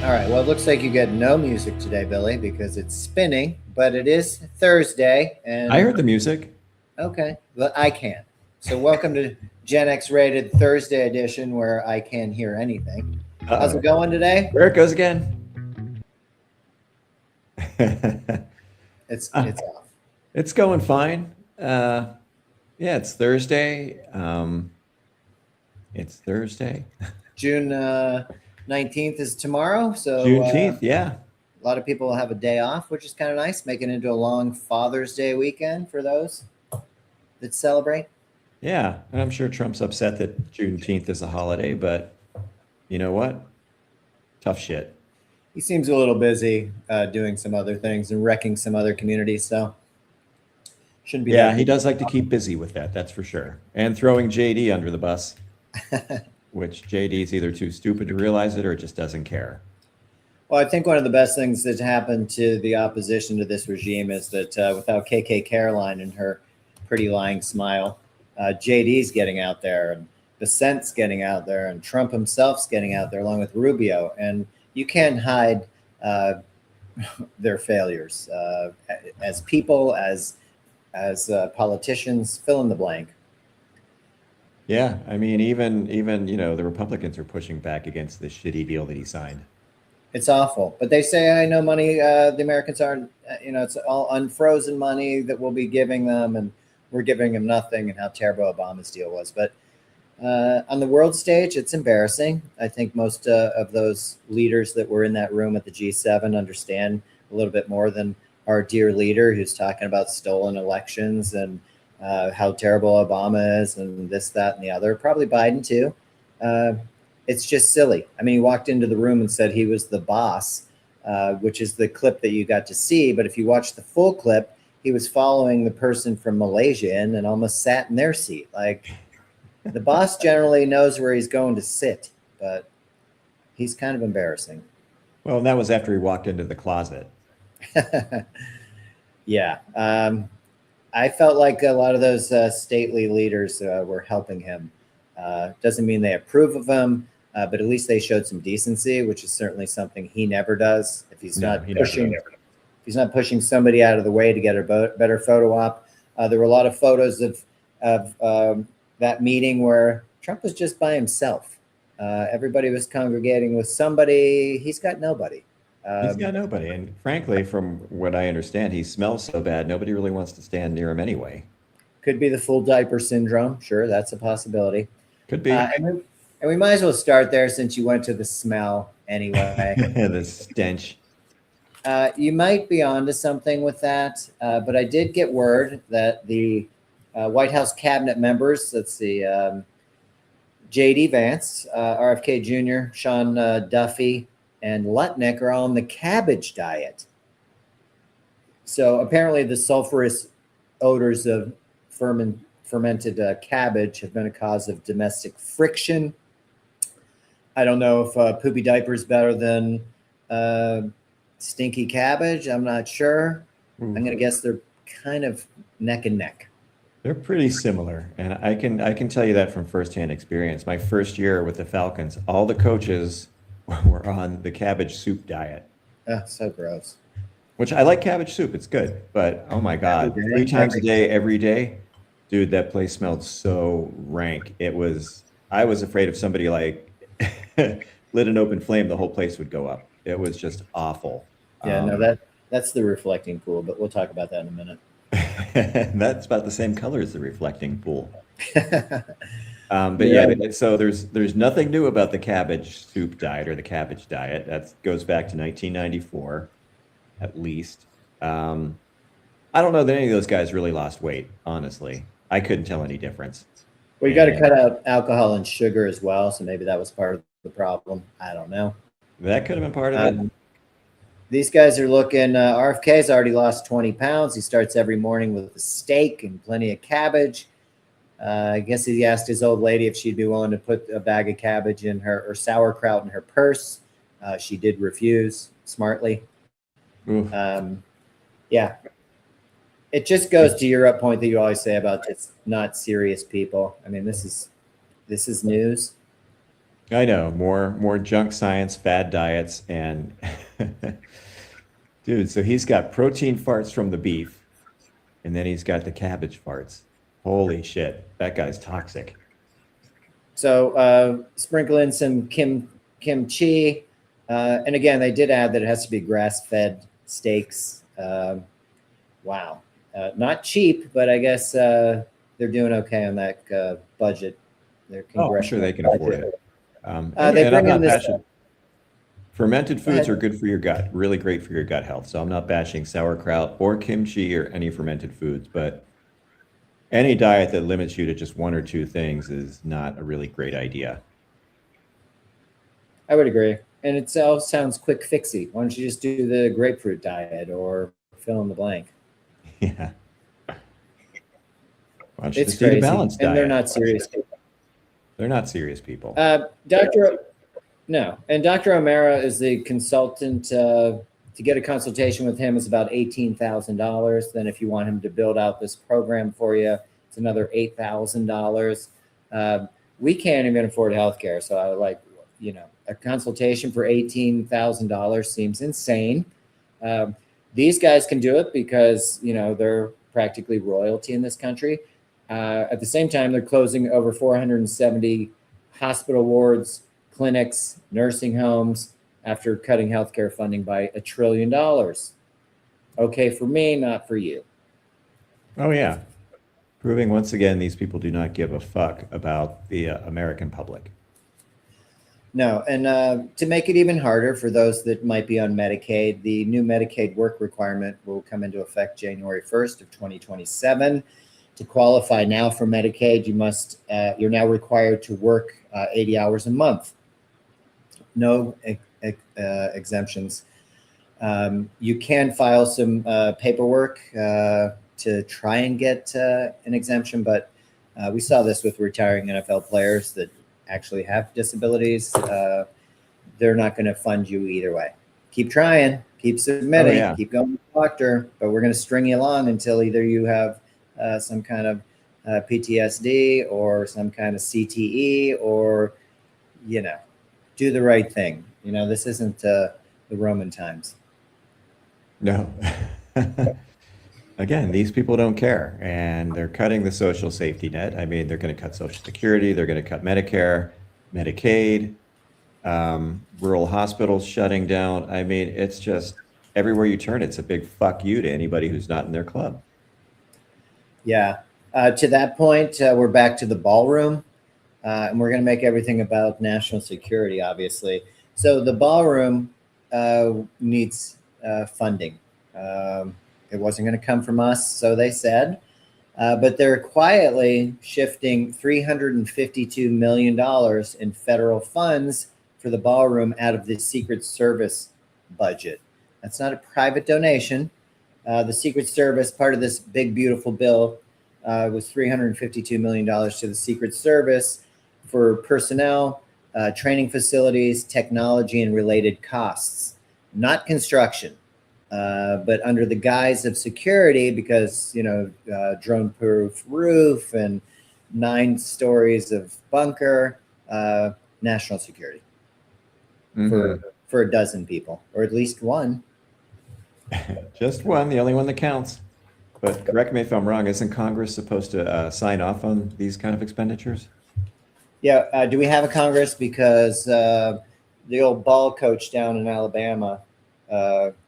All right. Well, it looks like you get no music today, Billy, because it's spinning, but it is Thursday. I And heard the music. okay, but I can. So, welcome to Gen X Rated Thursday edition where I can't hear anything. How's it Uh-oh. going today? There it goes again. Uh, It's off. it's going fine. Uh, yeah, it's Thursday. It's Thursday. June 19th is tomorrow. So, Juneteenth, yeah. a lot of people will have a day off, which is kind of nice, making it into a long Father's Day weekend for those that celebrate. Yeah. And I'm sure Trump's upset that Juneteenth is a holiday, but you know what? Tough shit. He seems a little busy doing some other things and wrecking some other communities. So, shouldn't be Yeah, that he does like to keep busy with that, that's for sure. And throwing JD under the bus, big. which JD's either too stupid to realize it or just doesn't care. Well, I think one of the best things that's happened to the opposition to this regime is that without KK Caroline and her pretty lying smile, JD's getting out there and Dissent's getting out there and Trump himself's getting out there along with Rubio. And you can't hide uh, their failures as people, as politicians, fill in the blank. Yeah, I mean, even the Republicans are pushing back against this shitty deal that he signed. It's awful. But they say, I know money, the Americans aren't, it's all unfrozen money that we'll be giving them, and we're giving them nothing, and how terrible Obama's deal was. But on the world stage, it's embarrassing. I think most of those leaders that were in that room at the G7 understand a little bit more than our dear leader who's talking about stolen elections and how terrible Obama is and this, that, and the other. Probably Biden, too. Uh, it's just silly. I mean, he walked into the room and said he was the boss, which is the clip that you got to see. But if you watch the full clip, he was following the person from Malaysia in and almost sat in their seat. Like, the boss generally knows where he's going to sit, but he's kind of embarrassing. Well, and that was after he walked into the closet. Yeah. I felt like a lot of those stately leaders were helping him. Doesn't mean they approve of him, but at least they showed some decency, which is certainly something he never does. If he's No, not he never pushing, does. if he's not pushing somebody out of the way to get a better photo op. There were a lot of photos of that meeting where Trump was just by himself. Everybody was congregating with somebody. He's got nobody. He's got nobody. And frankly, from what I understand, he smells so bad, nobody really wants to stand near him anyway. Could be the full diaper syndrome. Sure, that's a possibility. Could be And we might as well start there since you went to the smell anyway. the stench. You might be onto something with that, but I did get word that the White House cabinet members, let's see, J.D. Vance, RFK Jr., Sean Duffy, and Lutnick are on the cabbage diet. So apparently the sulfurous odors of fermented cabbage have been a cause of domestic friction. I don't know if poopy diaper is better than stinky cabbage. I'm not sure. I'm going to guess they're kind of neck and neck. They're pretty similar, and I can tell you that from firsthand experience. My first year with the Falcons, all the coaches were on the cabbage soup diet, So gross. which I like cabbage soup. It's good, but oh my God, Every day, 3 times a every day, every day, dude, that place smelled so rank. I was afraid if somebody like lit an open flame, the whole place would go up. It was just awful. Yeah, no, that's the reflecting pool, but we'll talk about that in a minute. That's about the same color as the reflecting pool. But Yeah. so there's nothing new about the cabbage soup diet or the cabbage diet. That goes back to 1994, at least. I don't know that any of those guys really lost weight, honestly. I couldn't tell any difference. Well, you got to cut out alcohol and sugar as well, so maybe that was part of the problem. I don't know. That could have been part of it. These guys are looking. RFK's already lost 20 pounds. He starts every morning with a steak and plenty of cabbage. I guess he asked his old lady if she'd be willing to put a bag of cabbage in her or sauerkraut in her purse. She did refuse smartly. Oof. Yeah. It just goes to your point that you always say about just not serious people. I mean, this is news. I know, more junk science, fad diets, and dude, so he's got protein farts from the beef, and then he's got the cabbage farts. Holy shit, that guy's toxic. So sprinkle in some kimchi, and again, they did add that it has to be grass-fed steaks. Wow, not cheap, but I guess they're doing okay on that budget. Their Oh, I'm sure congressional they can budget. afford it. They And I'm bring in not this. bashing. Fermented Go foods are ahead. good for your gut, really great for your gut health. So I'm not bashing sauerkraut or kimchi or any fermented foods, but any diet that limits you to just one or two things is not a really great idea. I would agree, and it all sounds quick fixy. Why don't you just do the grapefruit diet or fill in the blank? Yeah. Why don't you It's just eat a crazy, balanced and they're diet? not serious. They're not serious people. Doctor, no, and Dr. O'Mara is the consultant. To get a consultation with him is about $18,000. Then, if you want him to build out this program for you, it's another $8,000. We can't even afford healthcare, so I like, a consultation for $18,000 seems insane. These guys can do it because they're practically royalty in this country. At the same time, they're closing over 470 hospital wards, clinics, nursing homes after cutting healthcare funding by $1 trillion. Okay for me, not for you. Oh, yeah. Proving once again, these people do not give a fuck about the American public. No, and to make it even harder for those that might be on Medicaid, the new Medicaid work requirement will come into effect January 1st of 2027. To qualify now for Medicaid, you're now required to work 80 hours a month. No exemptions. You can file some paperwork to try and get an exemption, but we saw this with retiring NFL players that actually have disabilities. They're not going to fund you either way. Keep trying, keep submitting, Oh, yeah. keep going to the doctor, but we're going to string you along until either you have some kind of PTSD or some kind of CTE, or do the right thing. This isn't the Roman times. No. Again, these people don't care, and they're cutting the social safety net. I mean, they're going to cut Social Security, they're going to cut Medicare, Medicaid, rural hospitals shutting down. I mean, it's just everywhere you turn, it's a big fuck you to anybody who's not in their club. Yeah. To that point, we're back to the ballroom, and we're going to make everything about national security, obviously. So the ballroom needs funding. It wasn't going to come from us, so they said. But they're quietly shifting $352 million in federal funds for the ballroom out of the Secret Service budget. That's not a private donation. The Secret Service, part of this big, beautiful bill, was $352 million to the Secret Service for personnel, training facilities, technology, and related costs, not construction. But under the guise of security, because drone-proof roof and 9 stories of bunker, national security for a dozen people, or at least one. Just one, the only one that counts. But correct me if I'm wrong, isn't Congress supposed to sign off on these kind of expenditures? Yeah. Do we have a Congress? Because the old ball coach down in Alabama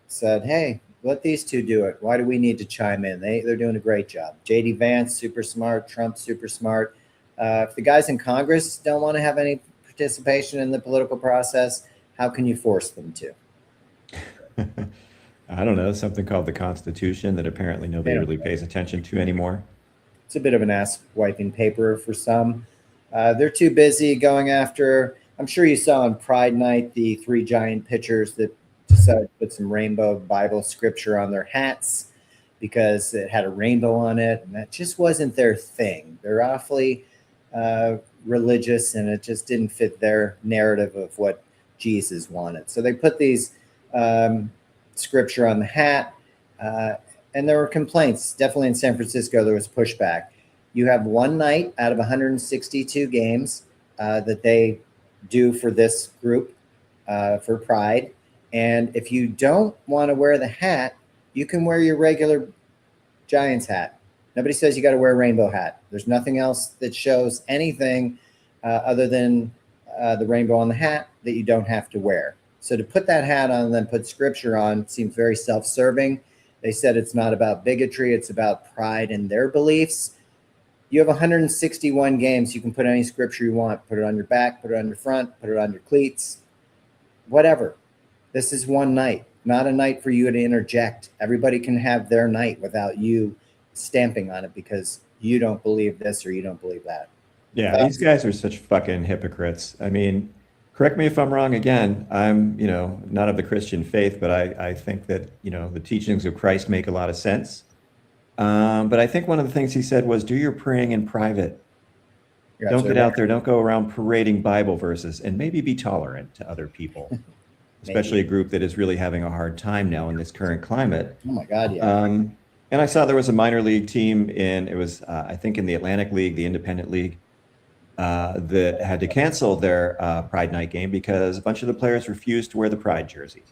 said, hey, let these two do it. Why do we need to chime in? They're doing a great job. JD Vance, super smart. Trump, super smart. If the guys in Congress don't want to have any participation in the political process, how can you force them to? I don't know, something called the Constitution that apparently nobody really pays attention to anymore. It's a bit of an ass wiping paper for some. They're too busy going after, I'm sure you saw on Pride Night, the 3 giant pitchers that decided to put some rainbow Bible scripture on their hats because it had a rainbow on it. And that just wasn't their thing. They're awfully religious, and it just didn't fit their narrative of what Jesus wanted. So they put these scripture on the hat, and there were complaints. Definitely in San Francisco, there was pushback. You have one night out of 162 games that they do for this group for Pride. And if you don't want to wear the hat, you can wear your regular Giants hat. Nobody says you got to wear a rainbow hat. There's nothing else that shows anything other than the rainbow on the hat that you don't have to wear. So to put that hat on and then put scripture on seems very self-serving. They said it's not about bigotry. It's about pride in their beliefs. You have 161 games. You can put any scripture you want. Put it on your back, put it on your front, put it on your cleats, whatever. This is one night, not a night for you to interject. Everybody can have their night without you stamping on it because you don't believe this or you don't believe that. Yeah, these guys are such fucking hypocrites. I mean, correct me if I'm wrong again. I'm, not of the Christian faith, but I think that, the teachings of Christ make a lot of sense. But I think one of the things he said was, do your praying in private. Don't get out there. Don't go around parading Bible verses, and maybe be tolerant to other people, especially a group that is really having a hard time now in this current climate. Oh my God, yeah. And I saw there was a minor league team I think in the Atlantic League, the Independent League, that had to cancel their Pride Night game because a bunch of the players refused to wear the Pride jersey.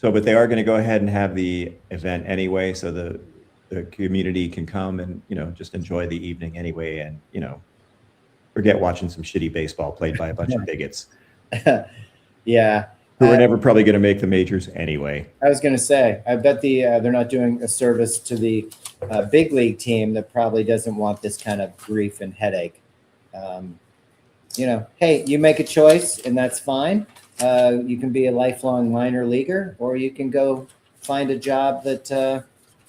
But they are going to go ahead and have the event anyway, so the community can come and, just enjoy the evening anyway, and, forget watching some shitty baseball played by a bunch of bigots. Yeah. Who are never probably going to make the majors anyway. I was going to say, I bet they're not doing a service to the big league team that probably doesn't want this kind of grief and headache. Hey, you make a choice and that's fine. You can be a lifelong minor leaguer, or you can go find a job that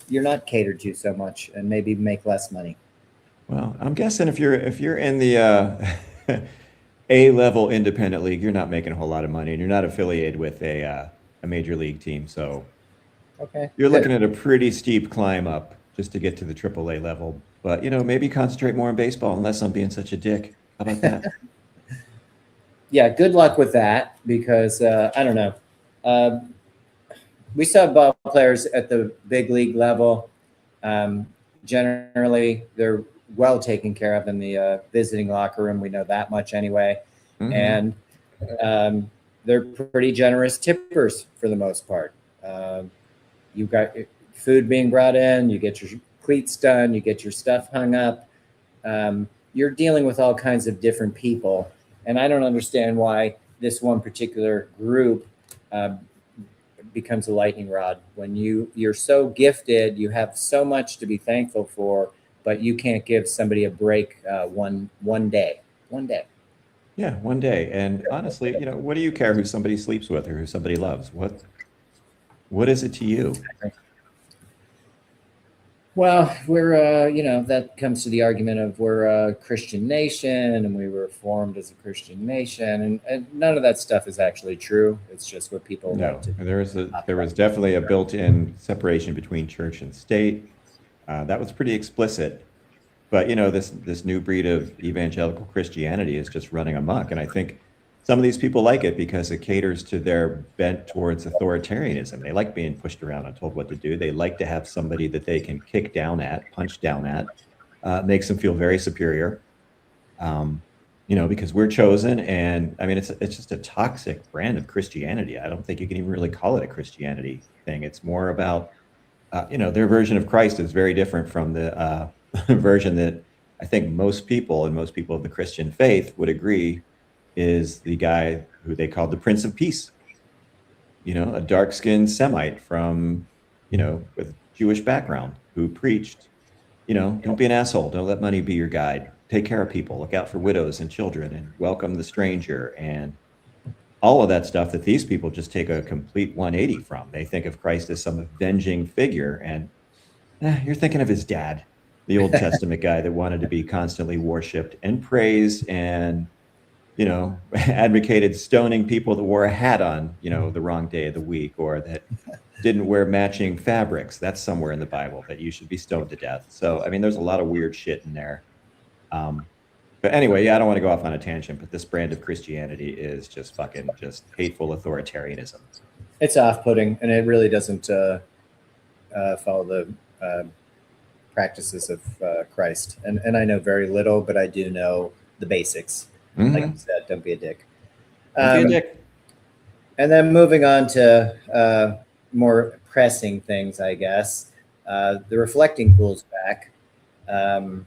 you're not catered to so much and maybe make less money. Well, I'm guessing if you're in the A-level independent league, you're not making a whole lot of money, and you're not affiliated with a major league team. So okay, you're looking at a pretty steep climb up just to get to the AAA level. But, maybe concentrate more on baseball, unless I'm being such a dick. How about that? Yeah, good luck with that, because I don't know. We saw ball players at the big league level. Generally, they're well taken care of in the visiting locker room. We know that much anyway. Mm-hmm. And they're pretty generous tippers for the most part. You've got food being brought in, you get your cleats done, you get your stuff hung up. You're dealing with all kinds of different people. And I don't understand why this one particular group becomes a lightning rod when you're so gifted, you have so much to be thankful for, but you can't give somebody a break one day. Yeah, one day. And honestly, what do you care who somebody sleeps with or who somebody loves? What is it to you? Well, we're, that comes to the argument of we're a Christian nation and we were formed as a Christian nation. And none of that stuff is actually true. It's just what people like to. There was definitely a built-in separation between church and state. That was pretty explicit. But, this new breed of evangelical Christianity is just running amok. And I think some of these people like it because it caters to their bent towards authoritarianism. They like being pushed around and told what to do. They like to have somebody that they can kick down at, punch down at, makes them feel very superior, because we're chosen. And I mean, it's just a toxic brand of Christianity. I don't think you can even really call it a Christianity thing. It's more about, their version of Christ is very different from the version that I think most people of the Christian faith would agree is the guy who they called the Prince of Peace, a dark-skinned Semite from, with Jewish background who preached, don't be an asshole. Don't let money be your guide. Take care of people. Look out for widows and children and welcome the stranger. And all of that stuff that these people just take a complete 180 from. They think of Christ as some avenging figure. And you're thinking of his dad, the Old Testament guy that wanted to be constantly worshipped and praised and, advocated stoning people that wore a hat on, the wrong day of the week, or that didn't wear matching fabrics. That's somewhere in the Bible that you should be stoned to death. So, I mean, there's a lot of weird shit in there. But anyway, I don't want to go off on a tangent, but this brand of Christianity is just hateful authoritarianism. It's off-putting, and it really doesn't follow the practices of Christ. And I know very little, but I do know the basics. Like Mhm. you said, don't be a dick. Don't be a dick. And then moving on to more pressing things, I guess. The reflecting pool's back. Um,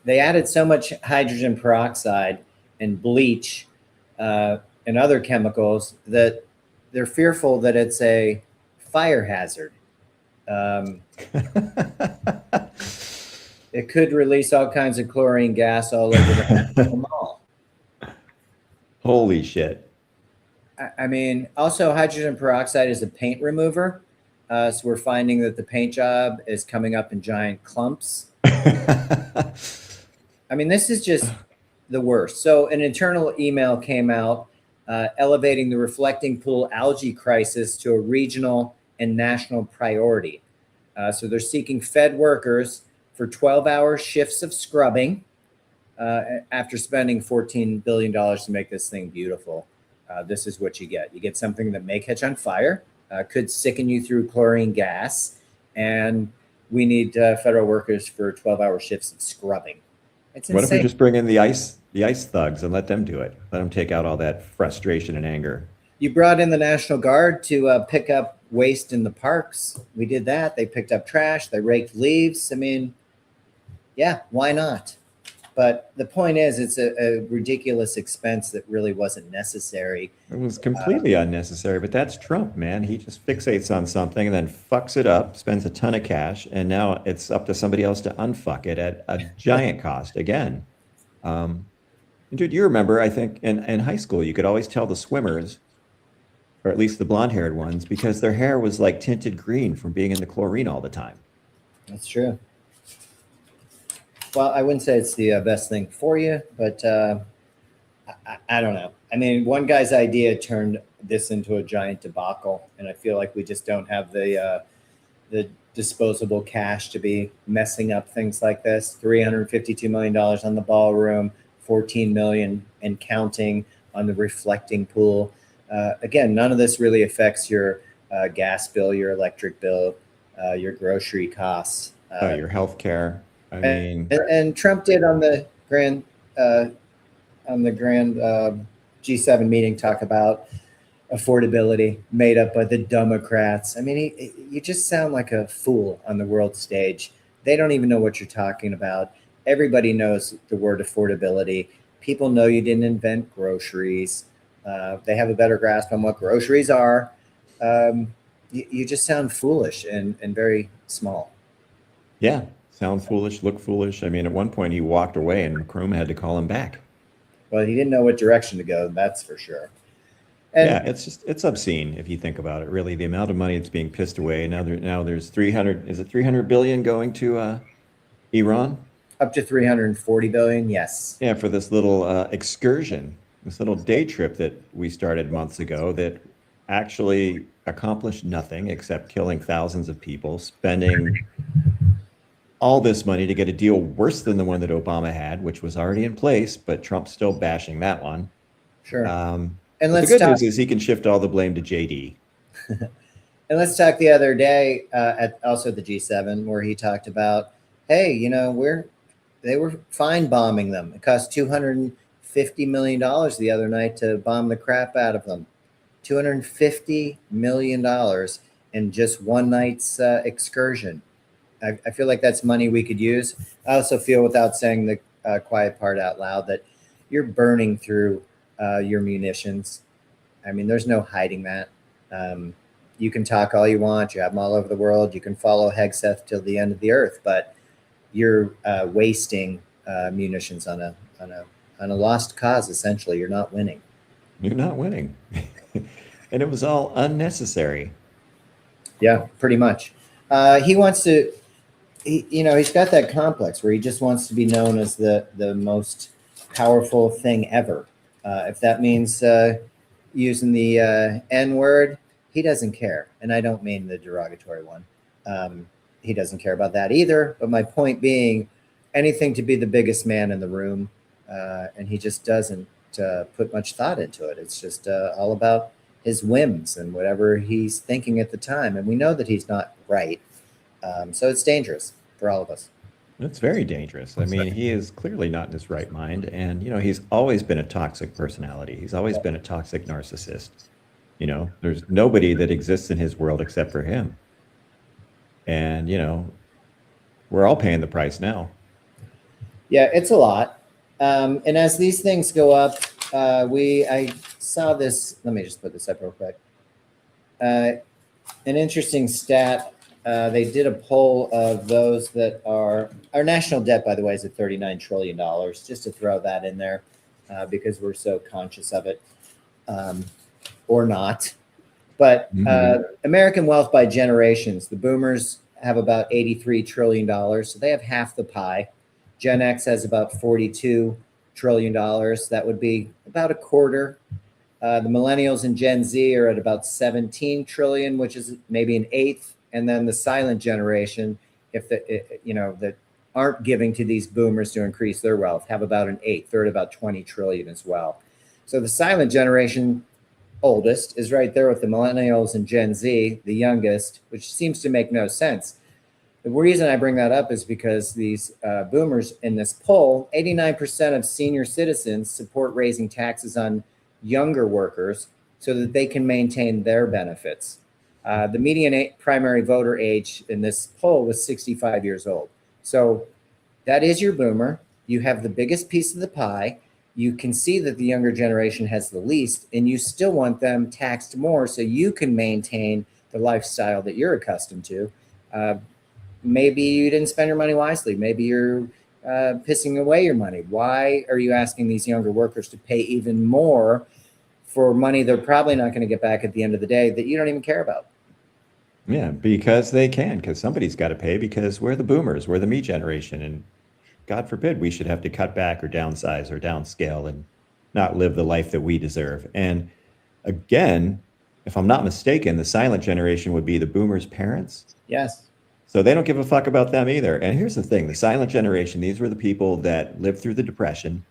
they added so much hydrogen peroxide and bleach and other chemicals that they're fearful that it's a fire hazard. Um, it could release all kinds of chlorine gas all over the mall. Holy shit. I mean, also hydrogen peroxide is a paint remover. So we're finding that the paint job is coming up in giant clumps. I mean, this is just the worst. So an internal email came out elevating the reflecting pool algae crisis to a regional and national priority. So they're seeking Fed workers for 12-hour shifts of scrubbing after spending $14 billion to make this thing beautiful. This is what you get. You get something that may catch on fire, could sicken you through chlorine gas, and we need federal workers for 12-hour shifts of scrubbing. It's What if we insane. just bring in the ice thugs and let them do it? Let them take out all that frustration and anger. You brought in the National Guard to pick up waste in the parks. We did that. They picked up trash. They raked leaves. I mean, yeah, why not? But the point is, it's a ridiculous expense that really wasn't necessary. It was completely unnecessary, but that's Trump, man. He just fixates on something and then fucks it up, spends a ton of cash, and now it's up to somebody else to unfuck it at a giant cost again. Dude, you remember, I think in high school, you could always tell the swimmers, or at least the blonde-haired ones, because their hair was like tinted green from being in the chlorine all the time. That's true. Well, I wouldn't say it's the best thing for you, but I don't know. I mean, one guy's idea turned this into a giant debacle, and I feel like we just don't have the disposable cash to be messing up things like this. $352 million on the ballroom, 14 million and counting on the reflecting pool. Again, none of this really affects your gas bill, your electric bill, your grocery costs. Your health care. I mean, and Trump did on the grand G7 meeting talk about affordability made up by the Democrats. I mean, you just sound like a fool on the world stage. They don't even know what you're talking about. Everybody knows the word affordability. People know you didn't invent groceries. They have a better grasp on what groceries are. You just sound foolish and very small. yeah, sound foolish, look foolish. I mean, at one point he walked away and Chrome had to call him back. Well, he didn't know what direction to go, that's for sure. And Yeah, it's obscene if you think about it. Really, the amount of money that's being pissed away now there's 300. Is it 300 billion going to Iran? up to 340 billion, yes. Yeah, for this little excursion, this little day trip that we started months ago that actually accomplished nothing except killing thousands of people, spending all this money to get a deal worse than the one that Obama had, which was already in place, but Trump's still bashing that one. Sure. And And the let's good talk. news is he can shift all the blame to JD. And let's talk the other day at also the G7 where he talked about, hey, they were fine bombing them. It cost $250 million the other night to bomb the crap out of them. $250 million in just one night's excursion. I feel like that's money we could use. I also feel, without saying the quiet part out loud, that you're burning through your munitions. I mean, there's no hiding that. You can talk all you want. You have them all over the world. You can follow Hegseth till the end of the earth, but you're wasting munitions on a lost cause. Essentially, you're not winning. You're not winning. And it was all unnecessary. Yeah, pretty much. He wants to. He's got that complex where he just wants to be known as the most powerful thing ever. If that means using the N word, he doesn't care. And I don't mean the derogatory one. He doesn't care about that either. But my point being, anything to be the biggest man in the room. And he just doesn't put much thought into it. It's just all about his whims and whatever he's thinking at the time. And we know that he's not right. So it's dangerous for all of us. It's very dangerous. I mean, he is clearly not in his right mind. And, he's always been a toxic personality. He's always been a toxic narcissist. There's nobody that exists in his world except for him. And, we're all paying the price now. Yeah, it's a lot. And as these things go up, I saw this. Let me just put this up real quick. An interesting stat. They did a poll of those that our national debt, by the way, is at $39 trillion, just to throw that in there because we're so conscious of it, or not. But American wealth by generations, the boomers have about $83 trillion. So they have half the pie. Gen X has about $42 trillion. That would be about a quarter. The millennials and Gen Z are at about 17 trillion, which is maybe an eighth. And then the silent generation, that aren't giving to these boomers to increase their wealth, have about an eighth. They're at about 20 trillion as well. So the silent generation, oldest, is right there with the millennials and Gen Z, the youngest, which seems to make no sense. The reason I bring that up is because these boomers in this poll, 89% of senior citizens support raising taxes on younger workers so that they can maintain their benefits. The median primary voter age in this poll was 65 years old. So that is your boomer. You have the biggest piece of the pie. You can see that the younger generation has the least, and you still want them taxed more so you can maintain the lifestyle that you're accustomed to. Maybe you didn't spend your money wisely. Maybe you're pissing away your money. Why are you asking these younger workers to pay even more for money they're probably not going to get back at the end of the day that you don't even care about? Yeah, because they can, because somebody's got to pay, because we're the boomers, we're the me generation. And God forbid we should have to cut back or downsize or downscale and not live the life that we deserve. And again, if I'm not mistaken, the silent generation would be the boomers' parents. Yes. So they don't give a fuck about them either. And here's the thing, the silent generation, these were the people that lived through the Depression.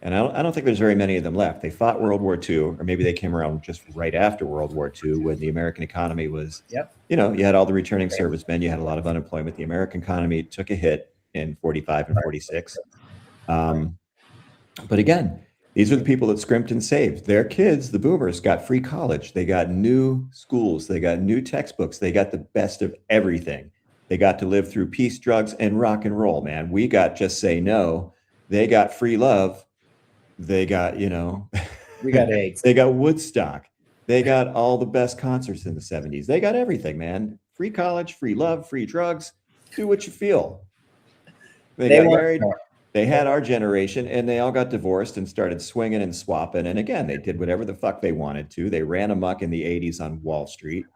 And I don't think there's very many of them left. They fought World War II, or maybe they came around just right after World War II when the American economy was, you had all the returning servicemen, you had a lot of unemployment. The American economy took a hit in 45 and 46. But again, these are the people that scrimped and saved. Their kids, the boomers, got free college. They got new schools. They got new textbooks. They got the best of everything. They got to live through peace, drugs, and rock and roll, man. We got Just Say No. They got free love. They got, we got AIDS. They got Woodstock. They got all the best concerts in the 70s. They got everything, man. Free college, free love, free drugs. Do what you feel. They got married. More. They had our generation, and they all got divorced and started swinging and swapping. And again, they did whatever the fuck they wanted to. They ran amok in the 80s on Wall Street.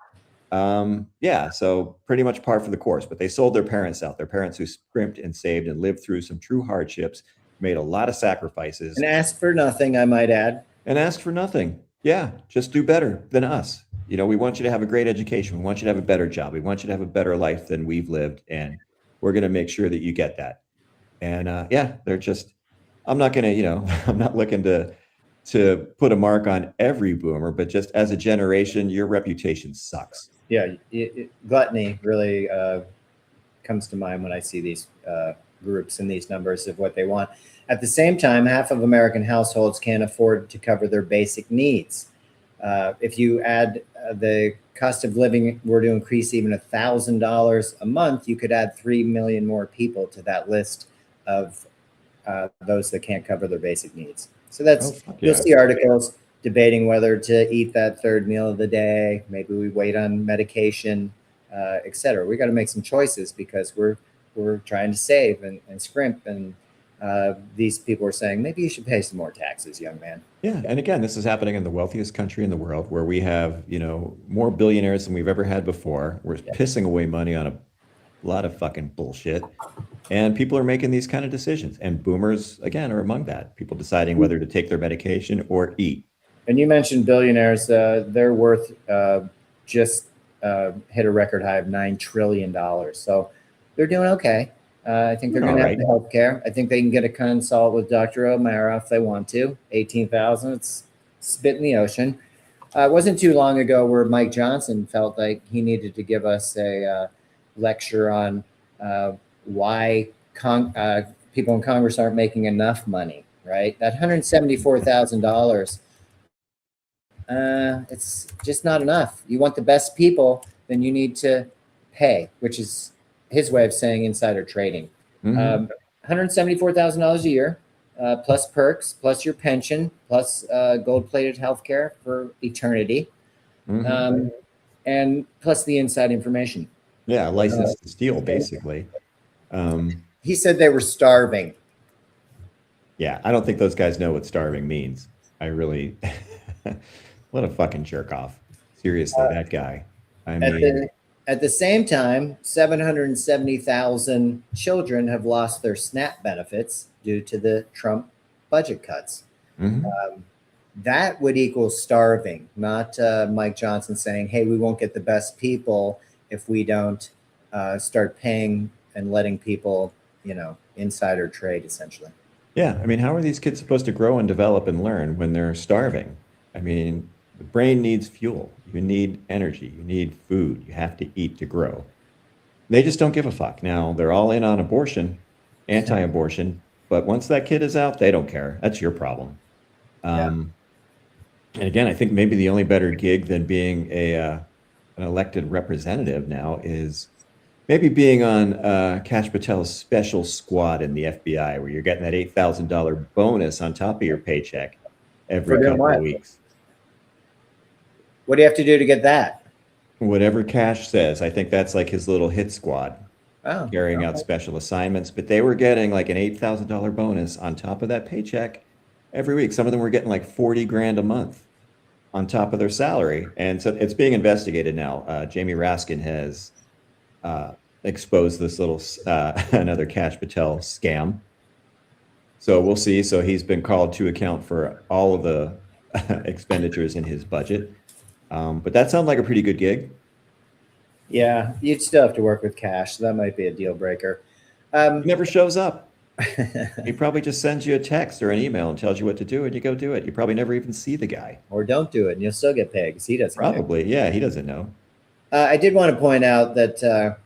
So pretty much par for the course. But they sold their parents out. Their parents who scrimped and saved and lived through some true hardships, made a lot of sacrifices. And asked for nothing, I might add. And asked for nothing. Yeah, just do better than us. We want you to have a great education. We want you to have a better job. We want you to have a better life than we've lived. And we're going to make sure that you get that. And they're just, I'm not going to, I'm not looking to put a mark on every boomer, but just as a generation, your reputation sucks. Yeah, gluttony really comes to mind when I see these groups and these numbers of what they want. At the same time, half of American households can't afford to cover their basic needs. If you add the cost of living were to increase even $1,000 a month, you could add 3 million more people to that list of those that can't cover their basic needs. So you'll see articles debating whether to eat that third meal of the day. Maybe we wait on medication, et cetera. We got to make some choices because we're trying to save and scrimp. And these people are saying, maybe you should pay some more taxes, young man. Yeah. And again, this is happening in the wealthiest country in the world where we have, more billionaires than we've ever had before. We're pissing away money on a lot of fucking bullshit. And people are making these kind of decisions. And boomers, again, are among that. People deciding whether to take their medication or eat. And you mentioned billionaires. Their worth just hit a record high of $9 trillion. So they're doing okay. I think they're going to have the health care. I think they can get a consult with Dr. O'Mara if they want to. 18,000, it's spit in the ocean. It wasn't too long ago where Mike Johnson felt like he needed to give us a lecture on why people in Congress aren't making enough money, right? That $174,000, it's just not enough. You want the best people, then you need to pay, which is his way of saying insider trading. $174,000 a year, plus perks, plus your pension, plus gold-plated healthcare for eternity, and plus the inside information. Yeah, license to steal, basically. He said they were starving. Yeah, I don't think those guys know what starving means. I really, what a fucking jerk off. Seriously, that guy. I mean, at the same time, 770,000 children have lost their SNAP benefits due to the Trump budget cuts. That would equal starving, not Mike Johnson saying, hey, we won't get the best people if we don't start paying and letting people, insider trade, essentially. Yeah, I mean, how are these kids supposed to grow and develop and learn when they're starving? I mean, the brain needs fuel. You need energy. You need food. You have to eat to grow. They just don't give a fuck. Now, they're all in on abortion, anti-abortion, but once that kid is out, they don't care. That's your problem. And again, I think maybe the only better gig than being an elected representative now is maybe being on Kash Patel's special squad in the FBI, where you're getting that $8,000 bonus on top of your paycheck every couple of weeks. What do you have to do to get that? Whatever Kash says. I think that's like his little hit squad, carrying out special assignments. But they were getting like an $8,000 bonus on top of that paycheck every week. Some of them were getting like 40 grand a month on top of their salary. And so it's being investigated now. Jamie Raskin has exposed this little another Kash Patel scam. So we'll see. So he's been called to account for all of the expenditures in his budget. But that sounds like a pretty good gig. Yeah, you'd still have to work with Kash. So that might be a deal breaker. He never shows up. He probably just sends you a text or an email and tells you what to do, and you go do it. You probably never even see the guy. Or don't do it, and you'll still get paid because he doesn't. Probably, yeah, he doesn't know. I did want to point out that,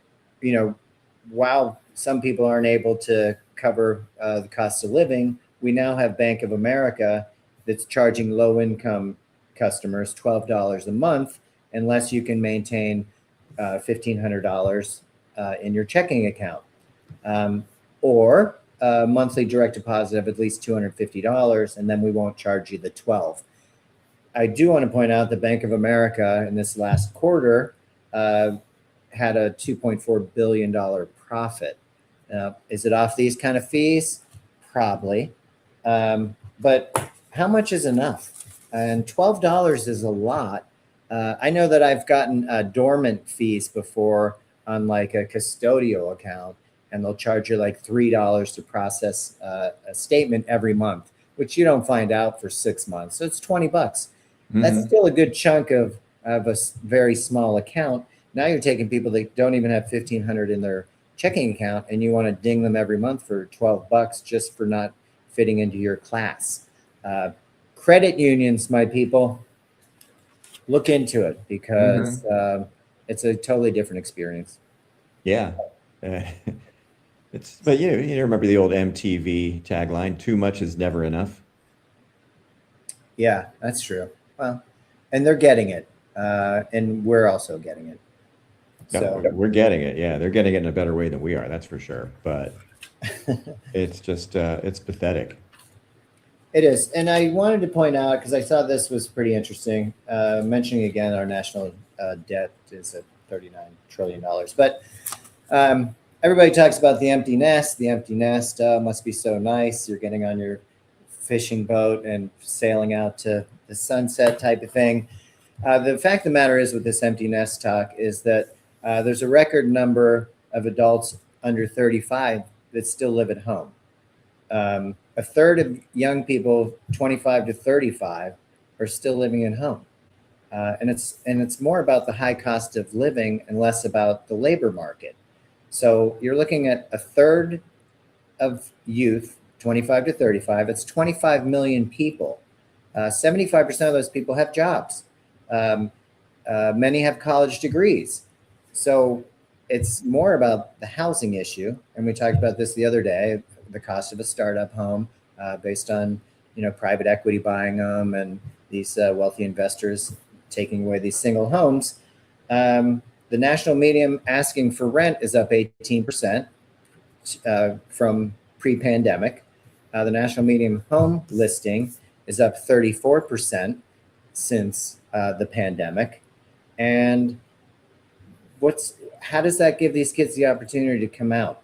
while some people aren't able to cover the cost of living, we now have Bank of America that's charging low-income customers $12 a month unless you can maintain $1,500 in your checking account, or a monthly direct deposit of at least $250, and then we won't charge you the $12. I do want to point out that Bank of America in this last quarter had a $2.4 billion profit. Is it off these kind of fees? Probably. But how much is enough? And $12 is a lot. I know that I've gotten dormant fees before on like a custodial account, and they'll charge you like $3 to process a statement every month, which you don't find out for 6 months. So it's $20. That's still a good chunk of a very small account. Now you're taking people that don't even have $1,500 in their checking account, and you want to ding them every month for $12 just for not fitting into your class. Credit unions, my people, look into it because it's a totally different experience. Yeah. But you remember the old MTV tagline, too much is never enough. Yeah, that's true. Well, and they're getting it. And we're also getting it. So we're getting it. Yeah, they're getting it in a better way than we are. That's for sure. But it's just, it's pathetic. It is. And I wanted to point out, because I thought this was pretty interesting, mentioning again our national debt is at $39 trillion. But everybody talks about the empty nest. The empty nest must be so nice. You're getting on your fishing boat and sailing out to the sunset type of thing. The fact of the matter is with this empty nest talk is that there's a record number of adults under 35 that still live at home. A third of young people 25 to 35 are still living at home. And it's more about the high cost of living and less about the labor market. So you're looking at a third of youth, 25 to 35. It's 25 million people. 75% of those people have jobs. Many have college degrees. So it's more about the housing issue. And we talked about this the other day, the cost of a startup home based on, private equity buying them and these wealthy investors taking away these single homes. The national median asking for rent is up 18% from pre-pandemic. The national median home listing is up 34% since the pandemic. And how does that give these kids the opportunity to come out?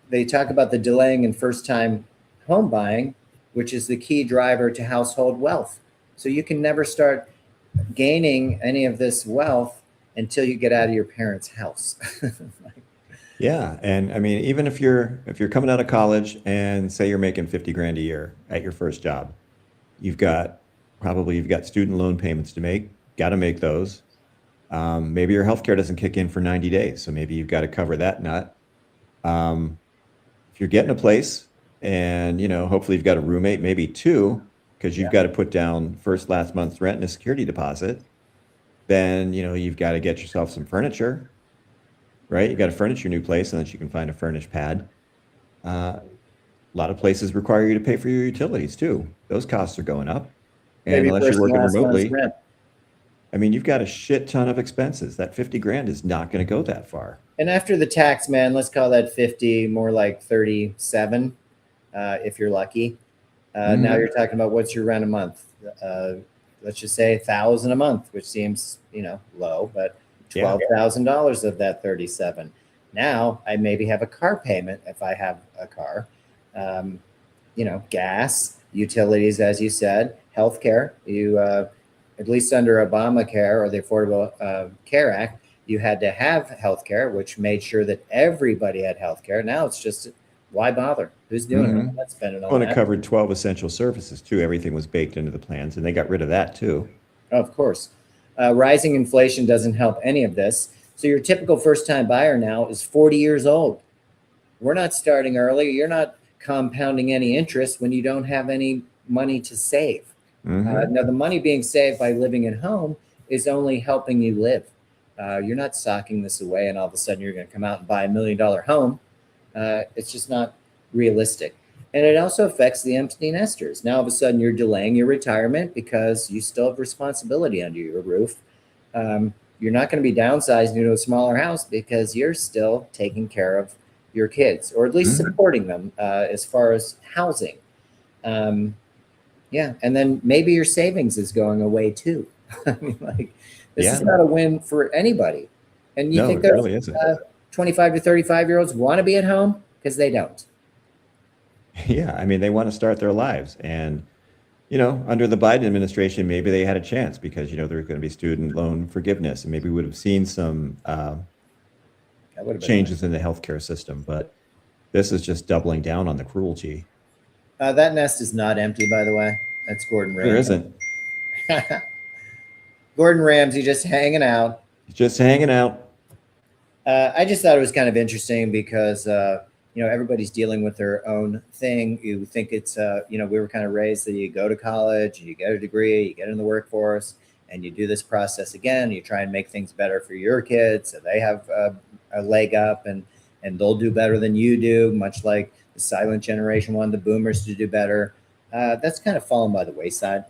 They talk about the delaying in first-time home buying, which is the key driver to household wealth. So you can never start gaining any of this wealth until you get out of your parents' house. Yeah, and I mean, even if you're coming out of college and say you're making 50 grand a year at your first job, you've got student loan payments to make. Got to make those. Maybe your healthcare doesn't kick in for 90 days, so maybe you've got to cover that nut. If you're getting a place, and hopefully you've got a roommate, maybe two, because you've got to put down last month's rent and a security deposit. Then you've got to get yourself some furniture, right? You got to furnish your new place unless you can find a furnished pad. A lot of places require you to pay for your utilities too. Those costs are going up, and Maybe unless you're working remotely, rent. I mean, you've got a shit ton of expenses. That 50 grand is not going to go that far. And after the tax, man, let's call that 50, more like 37, if you're lucky. Now you're talking about what's your rent a month? Let's just say $1,000 a month, which seems, low, but $12,000 of that 37. Now I maybe have a car payment if I have a car, gas, utilities, as you said, healthcare. You, at least under Obamacare or the Affordable Care Act, you had to have healthcare, which made sure that everybody had healthcare. Now it's just, why bother? Who's doing it? I'm not spending on that. It covered 12 essential services too. Everything was baked into the plans, and they got rid of that too. Of course. Rising inflation doesn't help any of this. So your typical first-time buyer now is 40 years old. We're not starting early. You're not compounding any interest when you don't have any money to save. Now, the money being saved by living at home is only helping you live. You're not socking this away and all of a sudden you're going to come out and buy $1 million home. It's just not realistic. And it also affects the empty nesters. Now, all of a sudden, you're delaying your retirement because you still have responsibility under your roof. You're not going to be downsizing into a smaller house because you're still taking care of your kids, or at least supporting them as far as housing. And then maybe your savings is going away too. I mean, this is not a win for anybody. And you think there's really 25 to 35-year-olds want to be at home? Because they don't. Yeah, I mean, they want to start their lives. And, under the Biden administration, maybe they had a chance because, there was going to be student loan forgiveness, and maybe we would have seen some changes in the healthcare system. But this is just doubling down on the cruelty. That nest is not empty, by the way. That's Gordon Ramsay. There isn't. Gordon Ramsay just hanging out. Just hanging out. I just thought it was kind of interesting because, everybody's dealing with their own thing. You think it's, we were kind of raised that you go to college, you get a degree, you get in the workforce, and you do this process again. You try and make things better for your kids so they have a leg up and they'll do better than you do, much like the silent generation wanted the boomers to do better. That's kind of fallen by the wayside.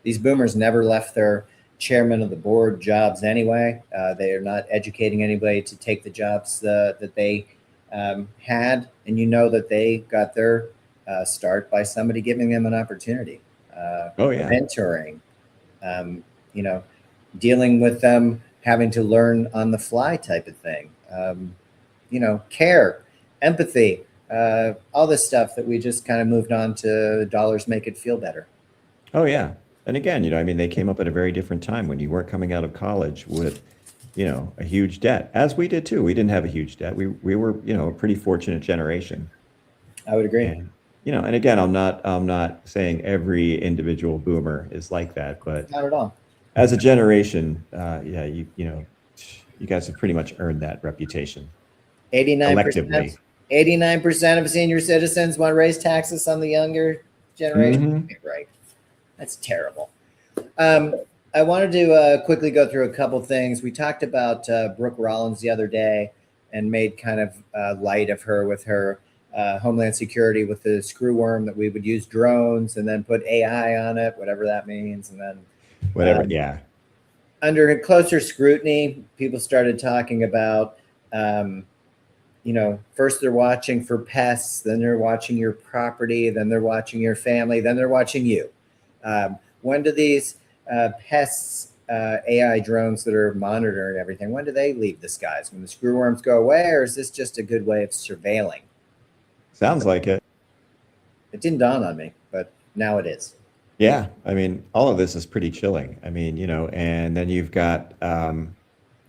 These boomers never left their chairman of the board jobs anyway. They are not educating anybody to take the jobs that they had. And that they got their start by somebody giving them an opportunity. Mentoring, dealing with them, having to learn on the fly type of thing. Care, empathy, all this stuff that we just kind of moved on to dollars make it feel better. Oh, yeah. And again, they came up at a very different time when you weren't coming out of college with, a huge debt, as we did too. We didn't have a huge debt. We were, a pretty fortunate generation. I would agree. And again, I'm not saying every individual boomer is like that, but not at all. As a generation, you guys have pretty much earned that reputation. 89% of senior citizens want to raise taxes on the younger generation. Right. That's terrible. I wanted to quickly go through a couple things. We talked about Brooke Rollins the other day and made kind of light of her with her Homeland Security with the screw worm that we would use drones and then put AI on it, whatever that means. And then Whatever. Yeah. under closer scrutiny, people started talking about, first they're watching for pests, then they're watching your property, then they're watching your family, then they're watching you. When do these pests, AI drones that are monitoring everything, when do they leave the skies? When the screwworms go away, or is this just a good way of surveilling? Sounds like it. It didn't dawn on me, but now it is. Yeah. I mean, all of this is pretty chilling. I mean, and then you've got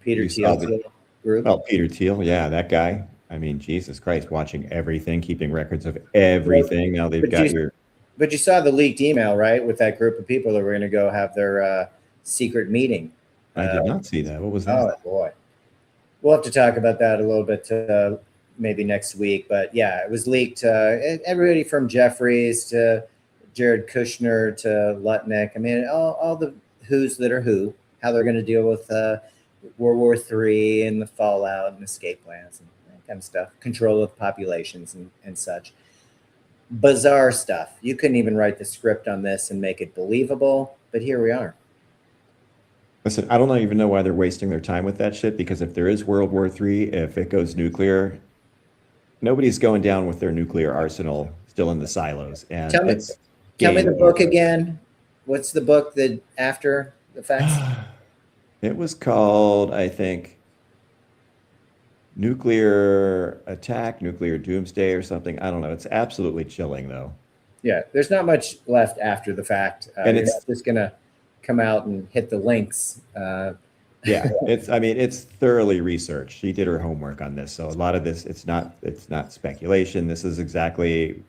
Peter you saw Thiel's group. oh, Peter Thiel. Yeah, that guy. I mean, Jesus Christ, watching everything, keeping records of everything. Now they've got your. But you saw the leaked email, right, with that group of people that were going to go have their secret meeting. I did not see that. What was that? Oh, boy. We'll have to talk about that a little bit maybe next week. But, yeah, it was leaked. Everybody from Jeffries to Jared Kushner to Lutnick. I mean, all the who's that are who, how they're going to deal with World War III and the fallout and escape plans and that kind of stuff, control of populations and such. Bizarre stuff. You couldn't even write the script on this and make it believable, but here we are. Listen, I don't even know why they're wasting their time with that shit, because if there is World War III, if it goes nuclear, nobody's going down with their nuclear arsenal still in the silos. And tell me the book again. What's the book that after the facts? It was called, I think, Nuclear Attack, Nuclear Doomsday or something. I don't know. It's absolutely chilling, though. Yeah, there's not much left after the fact. And it's just going to come out and hit the links. Yeah, it's thoroughly researched. She did her homework on this. So a lot of this, it's not speculation. This is exactly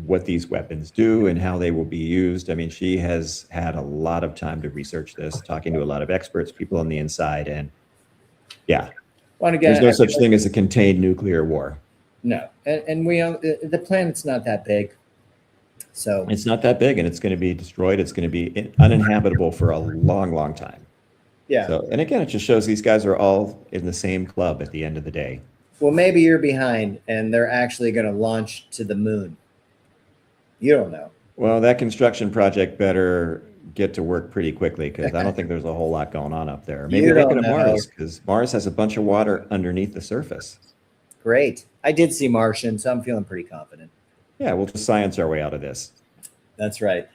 what these weapons do and how they will be used. I mean, she has had a lot of time to research this, talking to a lot of experts, people on the inside, and yeah. There's no such thing as a contained nuclear war. No, and the planet's not that big, so it's not that big, and it's going to be destroyed. It's going to be uninhabitable for a long, long time. Yeah. So, and again, it just shows these guys are all in the same club at the end of the day. Well, maybe you're behind, and they're actually going to launch to the moon. You don't know. Well, that construction project better get to work pretty quickly, because I don't think there's a whole lot going on up there. Maybe make it a Mars, because Mars has a bunch of water underneath the surface. Great. I did see Martian, so I'm feeling pretty confident. Yeah, we'll just science our way out of this. That's right.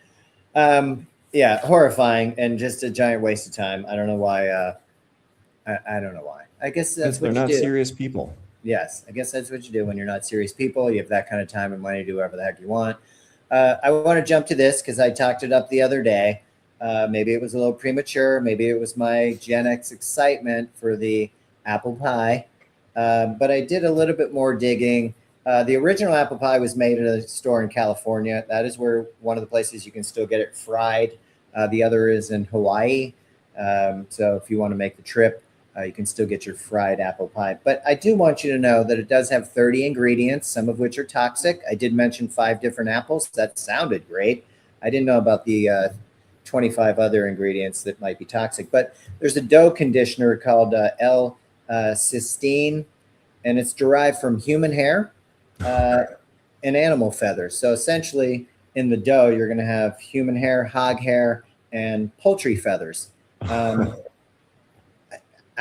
Yeah, horrifying and just a giant waste of time. I don't know why. I don't know why. I guess that's what you do. They're not serious people. Yes, I guess that's what you do when you're not serious people. You have that kind of time and money to do whatever the heck you want. I want to jump to this because I talked it up the other day. Maybe it was a little premature. Maybe it was my Gen X excitement for the apple pie. But I did a little bit more digging. The original apple pie was made at a store in California. That is where one of the places you can still get it fried. The other is in Hawaii. So if you want to make the trip, you can still get your fried apple pie. But I do want you to know that it does have 30 ingredients, some of which are toxic. I did mention 5 different apples. That sounded great. I didn't know about the 25 other ingredients that might be toxic. But there's a dough conditioner called L-cysteine, and it's derived from human hair and animal feathers. So essentially, in the dough, you're going to have human hair, hog hair, and poultry feathers.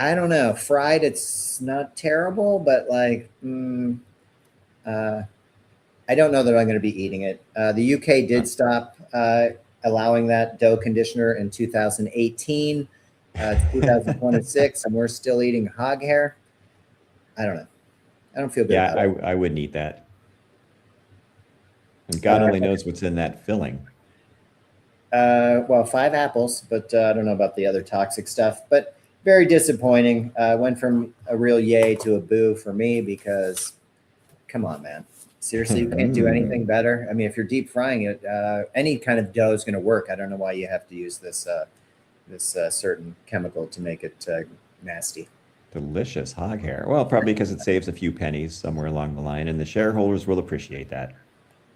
I don't know. Fried, it's not terrible, but like, I don't know that I'm going to be eating it. The UK did stop allowing that dough conditioner in 2018, 2026, and we're still eating hog hair. I don't know. I don't feel good about it. I wouldn't eat that. And God only knows what's in that filling. Well, 5 apples, but I don't know about the other toxic stuff. But very disappointing. Went from a real yay to a boo for me because, come on, man. Seriously, you can't do anything better? I mean, if you're deep frying it, any kind of dough is going to work. I don't know why you have to use this certain chemical to make it nasty. Delicious hog hair. Well, probably because it saves a few pennies somewhere along the line, and the shareholders will appreciate that.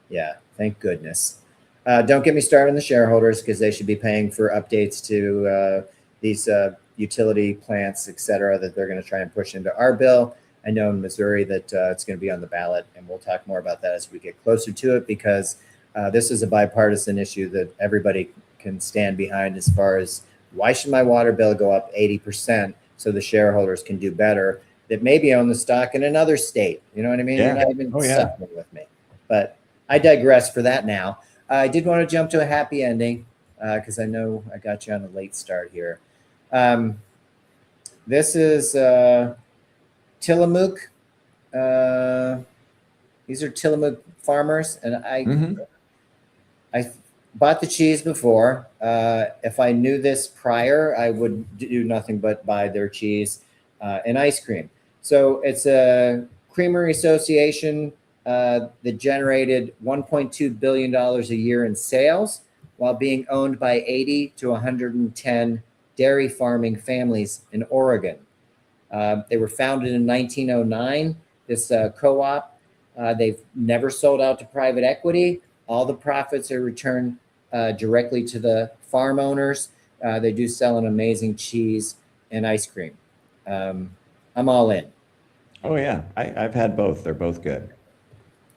Yeah, thank goodness. Don't get me started on the shareholders because they should be paying for updates to these utility plants, et cetera, that they're going to try and push into our bill. I know in Missouri that it's going to be on the ballot, and we'll talk more about that as we get closer to it, because this is a bipartisan issue that everybody can stand behind, as far as why should my water bill go up 80% so the shareholders can do better that maybe own the stock in another state. You know what I mean? Yeah. You're not even suffering with me. But I digress for that now. I did want to jump to a happy ending because I know I got you on a late start here. This is Tillamook. These are Tillamook farmers, and I bought the cheese before. If I knew this prior, I would do nothing but buy their cheese and ice cream. So it's a creamery association that generated $1.2 billion a year in sales, while being owned by 80 to 110 dairy farming families in Oregon. They were founded in 1909, this co-op. They've never sold out to private equity. All the profits are returned directly to the farm owners. They do sell an amazing cheese and ice cream. I'm all in. Oh, yeah. I've had both. They're both good.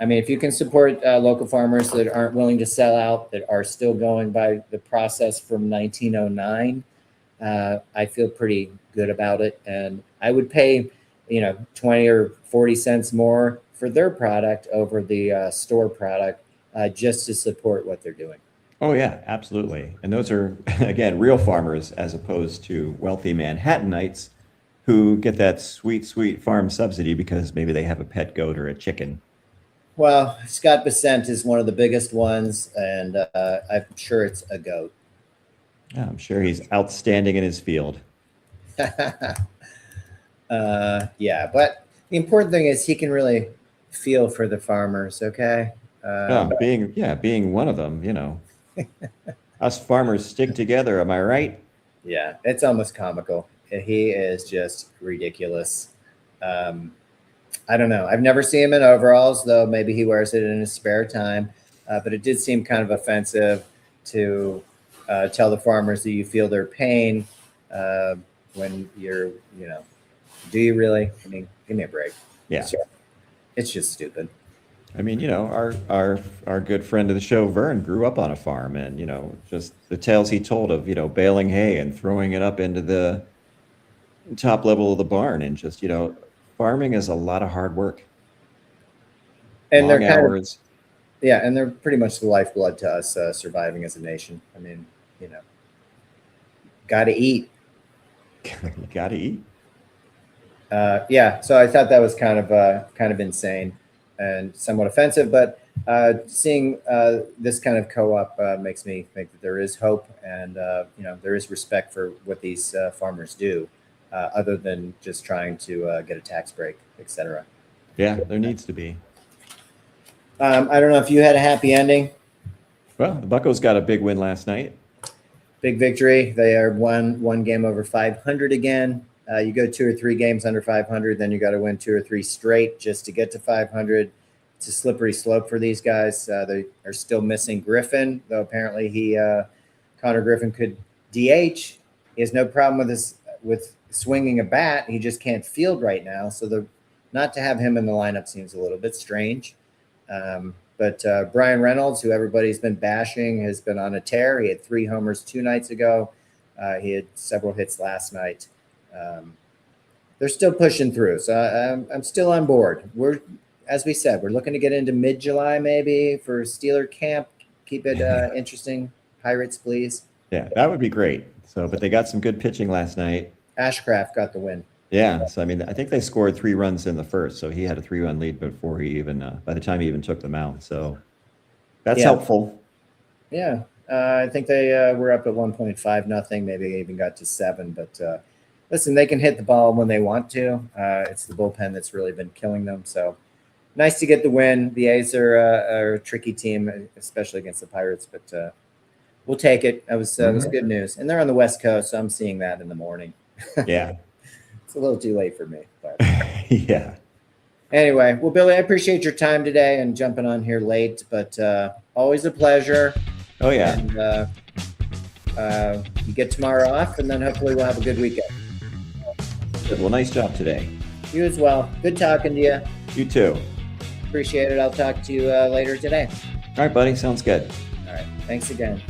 I mean, if you can support local farmers that aren't willing to sell out, that are still going by the process from 1909, I feel pretty good about it. And I would pay, 20 or 40 cents more for their product over the store product just to support what they're doing. Oh, yeah, absolutely. And those are, again, real farmers as opposed to wealthy Manhattanites who get that sweet, sweet farm subsidy because maybe they have a pet goat or a chicken. Well, Scott Bessent is one of the biggest ones, and I'm sure it's a goat. Yeah, I'm sure he's outstanding in his field. Yeah, but the important thing is he can really feel for the farmers, okay? Being one of them, us farmers stick together, am I right? Yeah, it's almost comical. He is just ridiculous. I don't know. I've never seen him in overalls, though maybe he wears it in his spare time. But it did seem kind of offensive to tell the farmers that you feel their pain when you're, do you really? I mean, give me a break. Yeah. It's just stupid. I mean, our good friend of the show, Vern, grew up on a farm, and, just the tales he told of, baling hay and throwing it up into the top level of the barn, and just, farming is a lot of hard work. And long they're hours. And they're pretty much the lifeblood to us surviving as a nation. I mean, got to eat. You got to eat. So I thought that was kind of insane and somewhat offensive, but seeing this kind of co-op makes me think that there is hope, and there is respect for what these farmers do, other than just trying to get a tax break, etc. Yeah, there needs to be. I don't know if you had a happy ending. Well, the Buccos got a big win last night. Big victory. They are one game over 500 again. You go 2 or 3 games under 500, then you got to win 2 or 3 straight just to get to 500. It's a slippery slope for these guys. They are still missing Griffin, though apparently Connor Griffin could DH. He has no problem with swinging a bat. He just can't field right now. So not to have him in the lineup seems a little bit strange. But Brian Reynolds, who everybody's been bashing, has been on a tear. He had 3 homers 2 nights ago. He had several hits last night. They're still pushing through, so I'm still on board. As we said, we're looking to get into mid-July maybe for Steeler camp. Keep it interesting. Pirates, please. Yeah, that would be great. But they got some good pitching last night. Ashcraft got the win. Yeah, so I mean, I think they scored 3 runs in the first, so he had a 3-run lead before by the time he even took them out. So that's helpful. Yeah, I think they were up at 1.5-0. Maybe they even got to 7. But listen, they can hit the ball when they want to. It's the bullpen that's really been killing them. So nice to get the win. The A's are a tricky team, especially against the Pirates, but we'll take it. That was good news. And they're on the West Coast, so I'm seeing that in the morning. Yeah. It's a little too late for me. But yeah. Anyway, well, Billy, I appreciate your time today and jumping on here late, but always a pleasure. Oh yeah. And you get tomorrow off, and then hopefully we'll have a good weekend. Good. Well, nice job today. You as well. Good talking to you. You too. Appreciate it. I'll talk to you later today. All right, buddy. Sounds good. All right. Thanks again.